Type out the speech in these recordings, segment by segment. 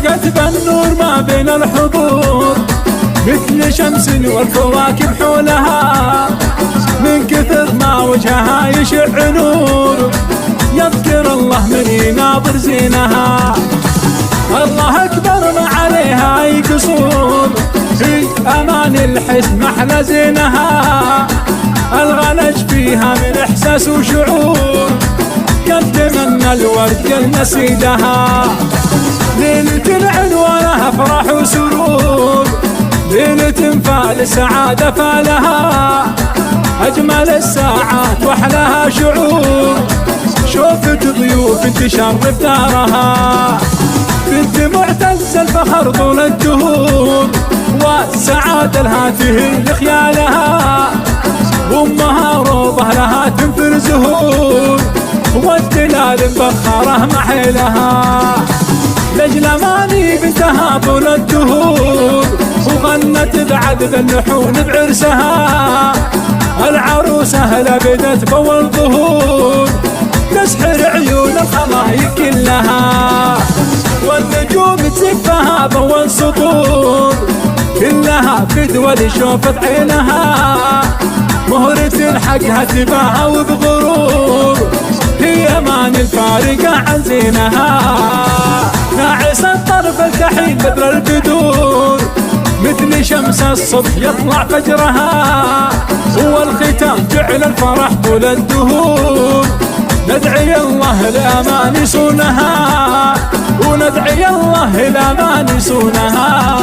أشرقت بالنور ما بين الحضور مثل شمس والكواكب حولها، من كثر ما وجهها يشع نور يذكر الله من يناظر زينها. الله أكبر ما عليها أي قصور، في أمان الحسن محلى زينها، الغلج فيها من إحساس وشعور قدم من الورد لنسيدها. ليلة العنوانها أفراح وسرور، ليلة فال سعادة فالها، أجمل الساعات وأحلاها شعور، شوفت ضيوف تشرف دارها، بنت معتز الفخر طول الدهور، والسعادة لها تهل خيالها، وامها روضة لها تنثر زهور، والدلال مبخرة محيلها، لجل ماني بنتها طول الدهور، وغنت بعد ذا اللحون بعرسها، العروسة لبدت بول ظهور تسحر عيون الخلايق كلها، والنجوم تزفها بول سطور، كلها فدوى لشوفة عينها، مهرة حقها تباها وبغرور، هي مان الفارقة عن زينها، ناعس الطرف الكحيل بدر البدور، مثل شمس الصبح يطلع فجرها، هو الختام جعل الفرح طول الدهور، ندعي الله الأمان يصونها، وندعي الله الأمان يصونها.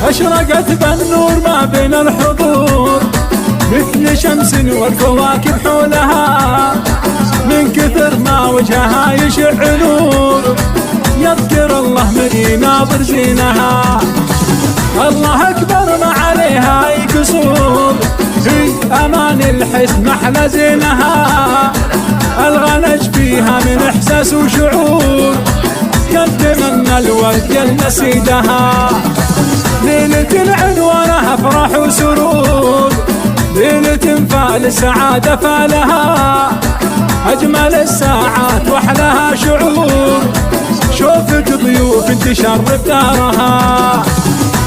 أشرقت بالنور ما بين الحضور مثل شمس والكواكب حولها، من كثر ما وجهها يشع نور يذكر الله من يناظر زينها. الله أكبر ما عليها أي قصور، في أمان الحسن محلى زينها، الغلج فيها من إحساس وشعور قدم من الورد لنسيدها. ليلة العنوانها أفراح وسرور، ليلة فال سعادة فالها، أجمل الساعات وأحلاها شعور، شوفت ضيوف تشرف دارها،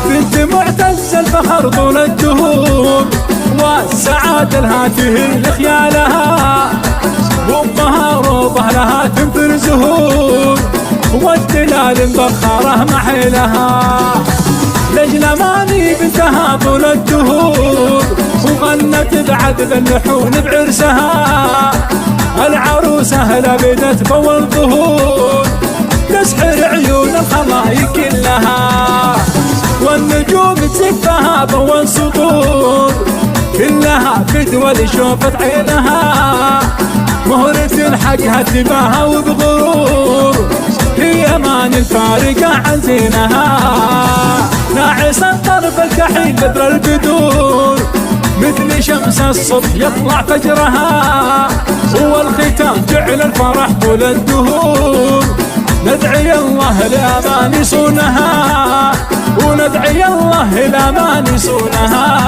بنت معتز الفخر طول الدهور، والسعادة لها تهل خيالها، وامها روضة لها تنثر زهور، والدلال مبخرة محيلها، لجل ماني بنتها طول الدهور، وغنت بعد ذا اللحون بعرسها، العروسة لبدت بول ظهور تسحر عيون الخلايق كلها، والنجوم تزفها بول سطور، كلها فدوى لشوفة عينها، مهرة حقها تباها وبغرور، هي مان الفارقة عن زينها، ناعس الطرف الكحيل بدر البدور، مثل شمس الصبح يطلع فجرها، هو الختام جعل الفرح طول الدهور، ندعي الله الأمان يصونها، وندعي الله الأمان يصونها.